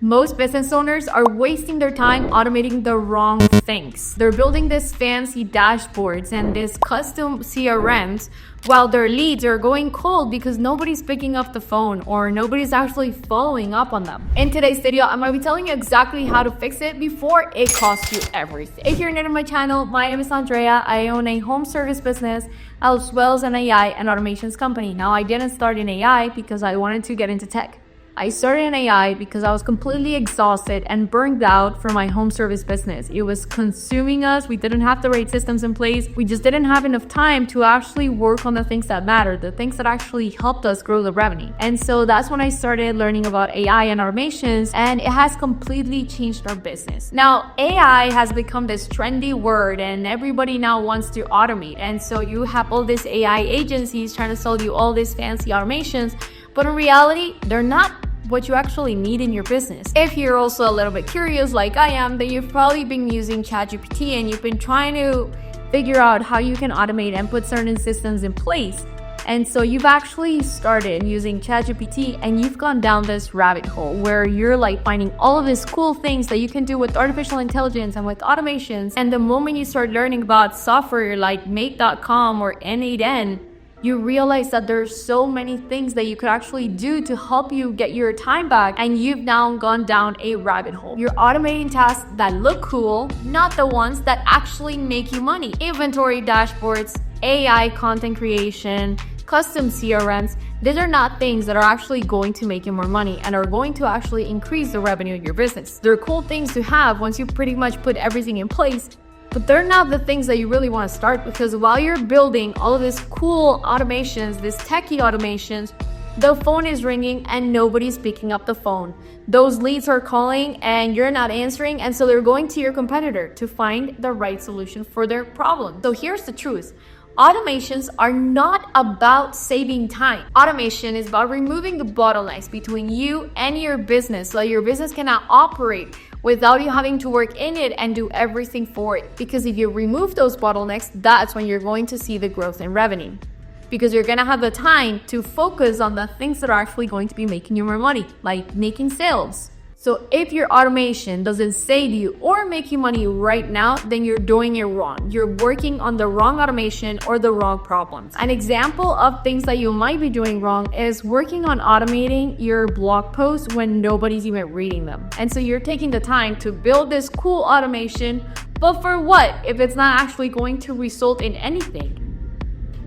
Most business owners are wasting their time automating the wrong things. They're building these fancy dashboards and these custom CRMs while their leads are going cold because nobody's picking up the phone or nobody's actually following up on them. In today's video, I'm going to be telling you exactly how to fix it before it costs you everything. If you're new to my channel, my name is Andrea. I own a home service business as well as an AI and automations company. Now, I didn't start in AI because I wanted to get into tech. I started in AI because I was completely exhausted and burned out from my home service business. It was consuming us. We didn't have the right systems in place. We just didn't have enough time to actually work on the things that matter, the things that actually helped us grow the revenue. And so that's when I started learning about AI and automations, and it has completely changed our business. Now, AI has become this trendy word and everybody now wants to automate. And so you have all these AI agencies trying to sell you all these fancy automations, but in reality, they're not what you actually need in your business. If you're also a little bit curious like I am, then you've probably been using ChatGPT and you've been trying to figure out how you can automate and put certain systems in place. And so you've actually started using ChatGPT and you've gone down this rabbit hole where you're like finding all of these cool things that you can do with artificial intelligence and with automations. And the moment you start learning about software like Make.com or N8N, you realize that there's so many things that you could actually do to help you get your time back, and you've now gone down a rabbit hole. You're automating tasks that look cool, not the ones that actually make you money. Inventory dashboards, AI content creation, custom CRMs, these are not things that are actually going to make you more money and are going to actually increase the revenue of your business. They're cool things to have once you pretty much put everything in place, but they're not the things that you really want to start, because while you're building all of these cool automations, these techie automations, the phone is ringing and nobody's picking up the phone. Those leads are calling and you're not answering, and so they're going to your competitor to find the right solution for their problem. So here's the truth. Automations are not about saving time. Automation is about removing the bottlenecks between you and your business so that your business cannot operate without you having to work in it and do everything for it. Because if you remove those bottlenecks, that's when you're going to see the growth in revenue. Because you're gonna have the time to focus on the things that are actually going to be making you more money, like making sales. So if your automation doesn't save you or make you money right now, then you're doing it wrong. You're working on the wrong automation or the wrong problems. An example of things that you might be doing wrong is working on automating your blog posts when nobody's even reading them. And so you're taking the time to build this cool automation, but for what if it's not actually going to result in anything?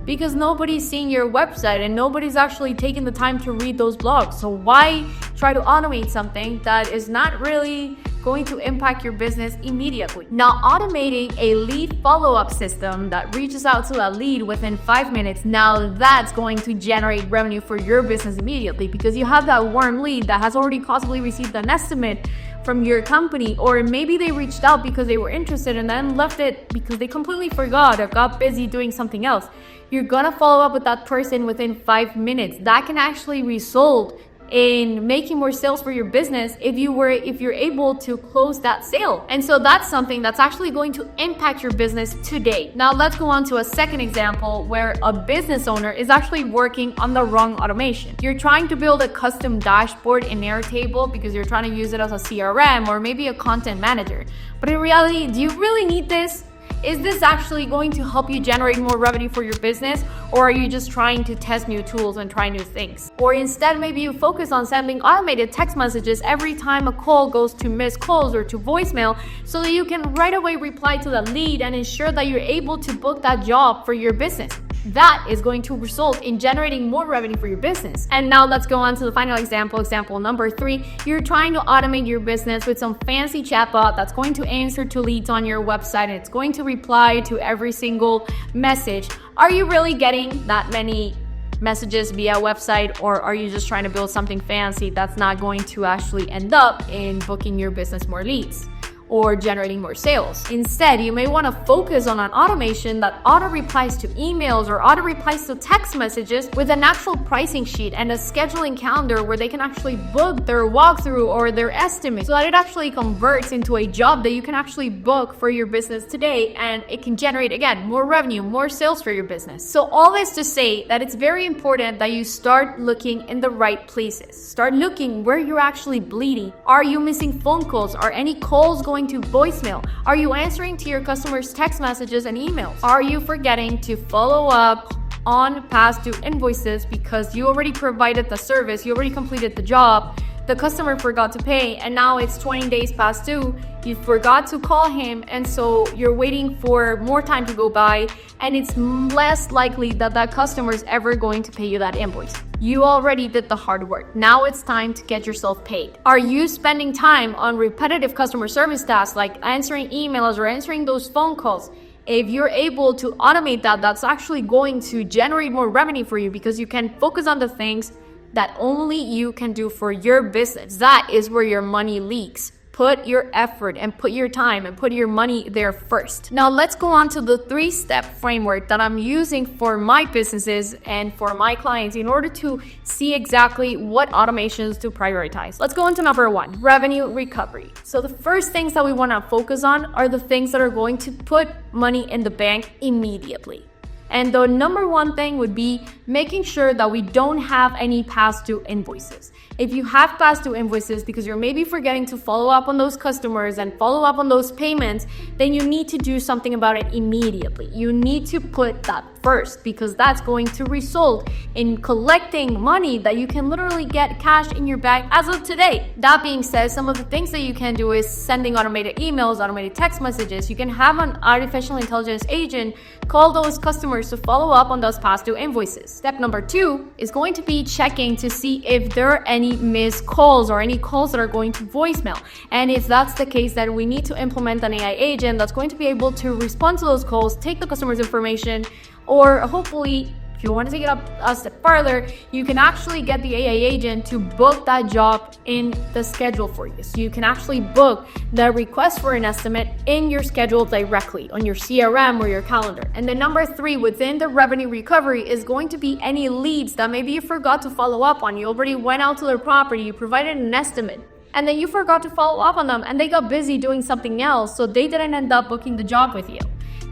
Because nobody's seeing your website and nobody's actually taking the time to read those blogs. So why try to automate something that is not really going to impact your business immediately? Now, automating a lead follow-up system that reaches out to a lead within 5 minutes, now that's going to generate revenue for your business immediately, because you have that warm lead that has already possibly received an estimate from your company, or maybe they reached out because they were interested and then left it because they completely forgot or got busy doing something else. You're gonna follow up with that person within 5 minutes. That can actually result in making more sales for your business if you're able to close that sale. And so that's something that's actually going to impact your business today. Now let's go on to a second example where a business owner is actually working on the wrong automation. You're trying to build a custom dashboard in Airtable because you're trying to use it as a CRM or maybe a content manager. But in reality, do you really need this? Is this actually going to help you generate more revenue for your business, or are you just trying to test new tools and try new things? Or instead, maybe you focus on sending automated text messages every time a call goes to missed calls or to voicemail so that you can right away reply to the lead and ensure that you're able to book that job for your business. That is going to result in generating more revenue for your business. And now let's go on to the final example, example number 3. You're trying to automate your business with some fancy chatbot that's going to answer to leads on your website and it's going to reply to every single message. Are you really getting that many messages via website, or are you just trying to build something fancy that's not going to actually end up in booking your business more leads? or generating more sales. Instead, you may want to focus on an automation that auto replies to emails or auto replies to text messages with an actual pricing sheet and a scheduling calendar where they can actually book their walkthrough or their estimate, so that it actually converts into a job that you can actually book for your business today, and it can generate, again, more revenue, more sales for your business. So all this to say that it's very important that you start looking in the right places. Start looking where you're actually bleeding. Are you missing phone calls? Are any calls going to voicemail? Are you answering to your customers' text messages and emails? Are you forgetting to follow up on past due invoices because you already provided the service, you already completed the job, the customer forgot to pay, and now it's 20 days past due, you forgot to call him, and so you're waiting for more time to go by, and it's less likely that that customer is ever going to pay you that invoice. You already did the hard work. Now it's time to get yourself paid. Are you spending time on repetitive customer service tasks like answering emails or answering those phone calls? If you're able to automate that, that's actually going to generate more revenue for you because you can focus on the things that only you can do for your business. That is where your money leaks. Put your effort and put your time and put your money there first. Now let's go on to the 3-step framework that I'm using for my businesses and for my clients in order to see exactly what automations to prioritize. Let's go into number 1, revenue recovery. So the first things that we want to focus on are the things that are going to put money in the bank immediately. And the number 1 thing would be making sure that we don't have any past due invoices. If you have past due invoices because you're maybe forgetting to follow up on those customers and follow up on those payments, then you need to do something about it immediately. You need to put that first because that's going to result in collecting money that you can literally get cash in your bank as of today. That being said, some of the things that you can do is sending automated emails, automated text messages. You can have an artificial intelligence agent call those customers to follow up on those past due invoices. Step number 2 is going to be checking to see if there are any missed calls or any calls that are going to voicemail. And if that's the case, then we need to implement an AI agent that's going to be able to respond to those calls, take the customer's information, or hopefully, if you want to take it up a step further, you can actually get the AI agent to book that job in the schedule for you. So you can actually book the request for an estimate in your schedule directly on your CRM or your calendar. And then number 3 within the revenue recovery is going to be any leads that maybe you forgot to follow up on. You already went out to their property, you provided an estimate, and then you forgot to follow up on them and they got busy doing something else, so they didn't end up booking the job with you.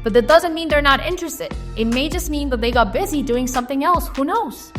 But that doesn't mean they're not interested. It may just mean that they got busy doing something else. Who knows?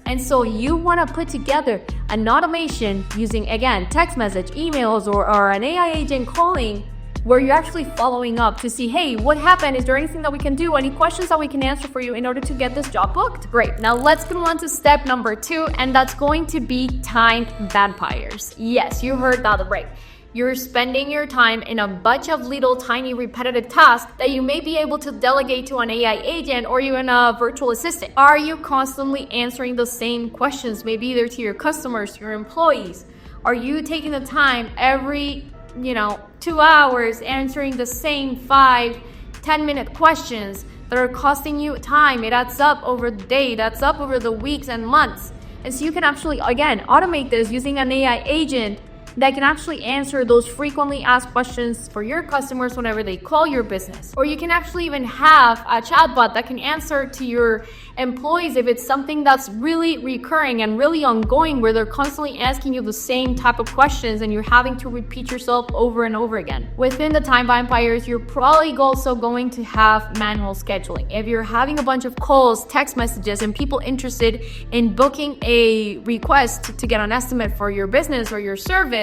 And so you want to put together an automation using, again, text message, emails, or an AI agent calling where you're actually following up to see, hey, what happened? Is there anything that we can do? Any questions that we can answer for you in order to get this job booked? Great. Now let's go on to step number 2, and that's going to be time vampires. Yes, you heard that right. You're spending your time in a bunch of little tiny repetitive tasks that you may be able to delegate to an AI agent or even a virtual assistant. Are you constantly answering the same questions, maybe either to your customers, to your employees? Are you taking the time every 2 hours answering the same 5-10-minute questions that are costing you time? It adds up over the day, that's up over the weeks and months. And so you can actually, again, automate this using an AI agent that can actually answer those frequently asked questions for your customers whenever they call your business. Or you can actually even have a chatbot that can answer to your employees if it's something that's really recurring and really ongoing, where they're constantly asking you the same type of questions and you're having to repeat yourself over and over again. Within the time vampires, you're probably also going to have manual scheduling. If you're having a bunch of calls, text messages, and people interested in booking a request to get an estimate for your business or your service,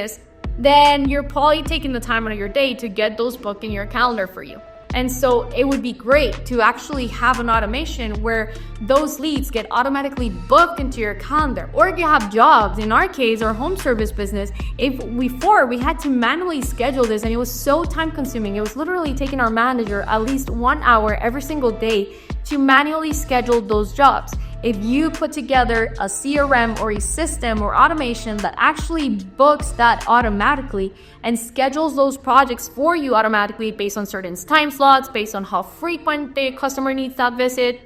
then you're probably taking the time out of your day to get those booked in your calendar for you. And so it would be great to actually have an automation where those leads get automatically booked into your calendar. Or if you have jobs, in our case, our home service business, before we had to manually schedule this, and it was so time consuming. It was literally taking our manager at least 1 hour every single day to manually schedule those jobs. If you put together a CRM or a system or automation that actually books that automatically and schedules those projects for you automatically based on certain time slots, based on how frequent the customer needs that visit,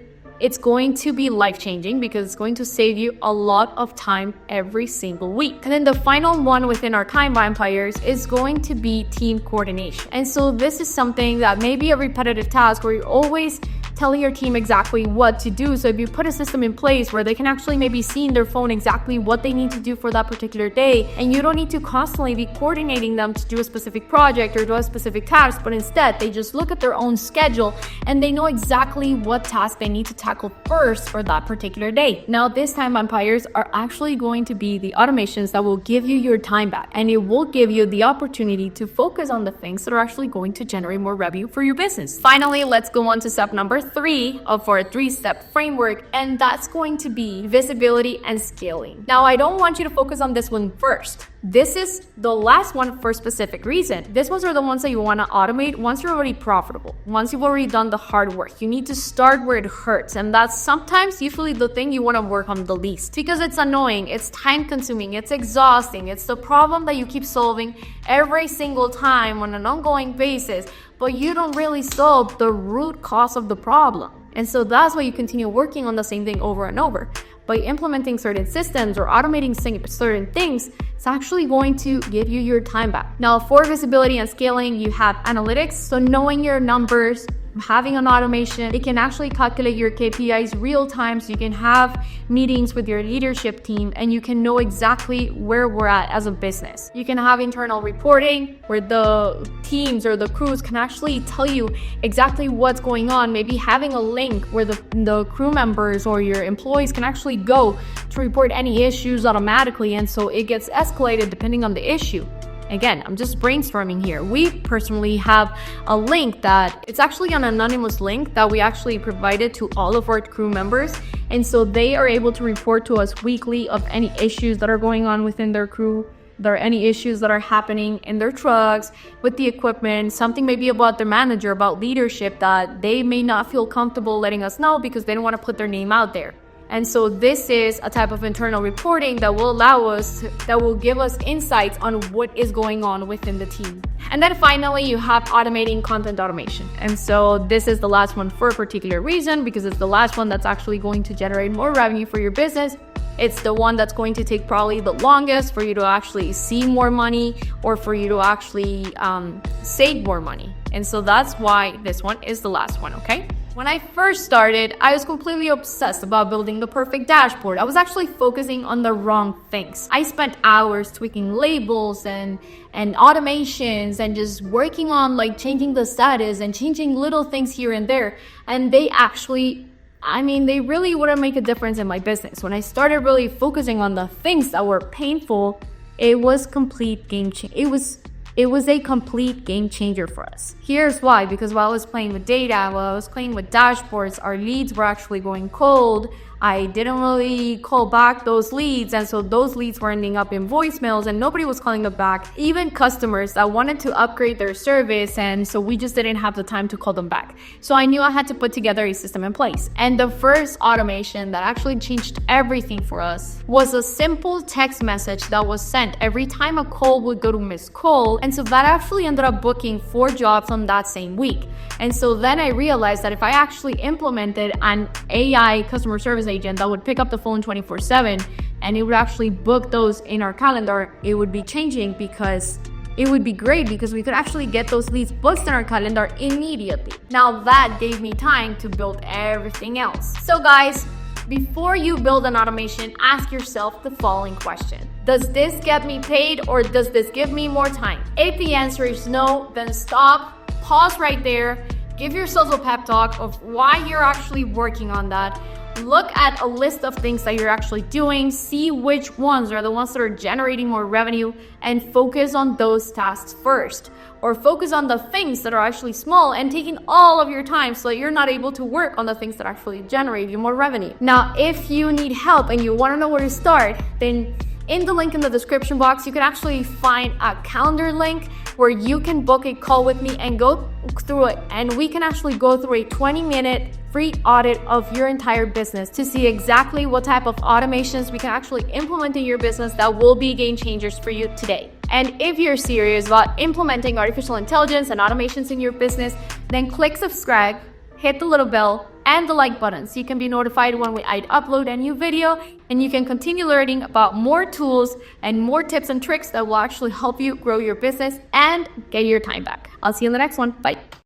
it's going to be life-changing because it's going to save you a lot of time every single week. And then the final one within our Time Vampires is going to be team coordination. And so this is something that may be a repetitive task where you're always telling your team exactly what to do. So if you put a system in place where they can actually maybe see in their phone exactly what they need to do for that particular day, and you don't need to constantly be coordinating them to do a specific project or do a specific task, but instead they just look at their own schedule and they know exactly what task they need to tackle first for that particular day. Now, this Time Vampires are actually going to be the automations that will give you your time back, and it will give you the opportunity to focus on the things that are actually going to generate more revenue for your business. Finally, let's go on to step number 3 of our 3-step framework, and that's going to be visibility and scaling. Now, I don't want you to focus on this one first. This is the last one for a specific reason. These ones are the ones that you want to automate once you're already profitable, once you've already done the hard work. You need to start where it hurts, and that's sometimes usually the thing you want to work on the least because it's annoying, it's time consuming, it's exhausting, it's the problem that you keep solving every single time on an ongoing basis, but you don't really solve the root cause of the problem. And so that's why you continue working on the same thing over and over. By implementing certain systems or automating certain things, it's actually going to give you your time back. Now, for visibility and scaling, you have analytics. So knowing your numbers, having an automation, it can actually calculate your KPIs real time. So you can have meetings with your leadership team and you can know exactly where we're at as a business. You can have internal reporting where the teams or the crews can actually tell you exactly what's going on. Maybe having a link where the crew members or your employees can actually go to report any issues automatically. And so it gets escalated depending on the issue. Again, I'm just brainstorming here. We personally have a link that it's actually an anonymous link that we actually provided to all of our crew members. And so they are able to report to us weekly of any issues that are going on within their crew. There are any issues that are happening in their trucks, with the equipment, something maybe about their manager, about leadership that they may not feel comfortable letting us know because they don't want to put their name out there. And so this is a type of internal reporting that will that will give us insights on what is going on within the team. And then finally, you have automating content automation. And so this is the last one for a particular reason, because it's the last one that's actually going to generate more revenue for your business. It's the one that's going to take probably the longest for you to actually see more money or for you to actually save more money. And so that's why this one is the last one, okay? When I first started, I was completely obsessed about building the perfect dashboard. I was actually focusing on the wrong things. I spent hours tweaking labels and automations and just working on like changing the status and changing little things here and there. And they actually, they really wouldn't make a difference in my business. When I started really focusing on the things that were painful, it was complete game changer. It was a complete game changer for us. Here's why, because while I was playing with data, while I was playing with dashboards, our leads were actually going cold. I didn't really call back those leads, and so those leads were ending up in voicemails and nobody was calling them back. Even customers that wanted to upgrade their service, and so we just didn't have the time to call them back. So I knew I had to put together a system in place. And the first automation that actually changed everything for us was a simple text message that was sent every time a call would go to missed call. And so that actually ended up booking 4 jobs on that same week. And so then I realized that if I actually implemented an AI customer service agent that would pick up the phone 24/7 and it would actually book those in our calendar, it would be changing because it would be great because we could actually get those leads booked in our calendar immediately. Now that gave me time to build everything else. So guys, before you build an automation, ask yourself the following question. Does this get me paid or does this give me more time? If the answer is no, then stop, pause right there, give yourself a pep talk of why you're actually working on that. Look at a list of things that you're actually doing, see which ones are the ones that are generating more revenue, and focus on those tasks first. Or focus on the things that are actually small and taking all of your time so that you're not able to work on the things that actually generate you more revenue. Now, if you need help and you want to know where to start, then in the link in the description box, you can actually find a calendar link where you can book a call with me and go through it. And we can actually go through a 20-minute free audit of your entire business to see exactly what type of automations we can actually implement in your business that will be game changers for you today. And if you're serious about implementing artificial intelligence and automations in your business, then click subscribe, hit the little bell, and the like button so you can be notified when I upload a new video, and you can continue learning about more tools and more tips and tricks that will actually help you grow your business and get your time back. I'll see you in the next one. Bye.